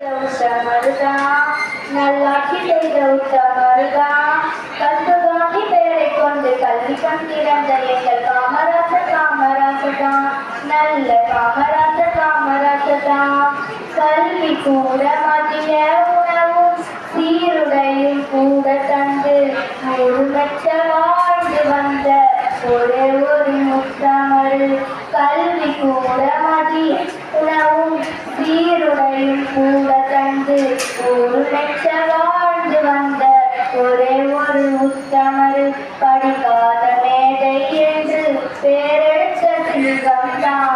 மருதா நல்லாட்சி செய்த மருதா கல்பகாமி பெயரை கொண்டு கல்வி கண்டிருந்த எங்கள் காமராசதா நல்ல காமராசதா கல்வி கூட மதிய உணவும் சீருடையும் கூட தந்து முழுமற்ற வாழ்ந்து வந்த ஒரே ஒரு முத்தமரு கல்வி கூட மதிய உணவும் சீருடையும் கூட தந்து ஒரு லட்ச வாழ்ந்து வந்த ஒரே ஒரு உத்தமரு படிக்காத மேடை என்று பேரெடுத்த சிங்கம்தான்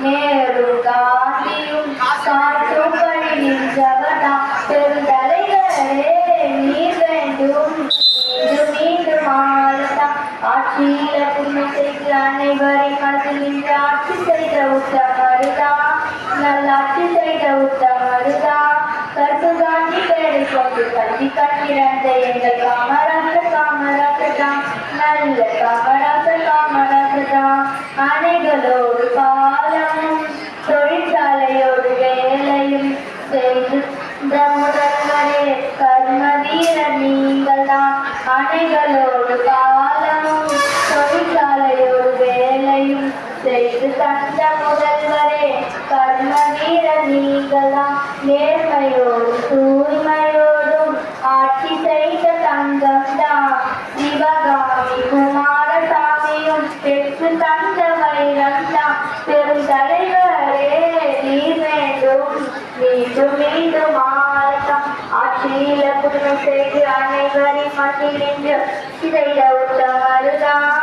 நேரு காந்தியும் காட்டும்படி நின்றவர்தான் பெருந்தலைகளே நீர் வேண்டும் மீண்டும் மீண்டும் ஆளத்தான் ஆட்சியில புண்ணியத்திற்கு அனைவரை மனதில் நின்று ஆட்சி செய்த உத்தமருதான் நல்லாட்சி செய்த உத்தமருதா கருப்பு காந்தி பெயரை கொண்டு கல்வி கண்டிருந்த எங்கள் காமராசதா நல்ல காமராசதா அணைகளோடு பாலமும் தொழிற்சாலையோடு வேலையும் செய்து முதல்வரே கர்மவீரர் நீங்கள் தான் அணைகளோடு பாலமும் தொழிற்சாலையோடு வேலையும் செய்து தந்த முதல்வரே கர்மவீரர் நீங்களாம் நேர்மையோடும் தூய்மையோடும் ஆட்சி செய்த தங்கம்தான் சிவகாமி குமாரசாமியும் பெற்று தந்த வைரம்தான் பெரும் தலைவரே நீர் வேண்டும் மீண்டும் மீண்டும் ஆளத்தான் ஆட்சியில புதுமை செய்து அனைவரின் மத்தியில் நின்று செய்த உத்தமருதான்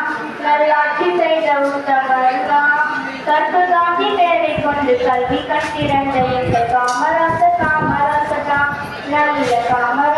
நல்லாட்சி செய்த உத்தமருதான் கற்பு காந்தி பெயரை கொண்டு கல்வி கண்டிருந்த எங்கள் காமராசதா நல்ல காமராசதா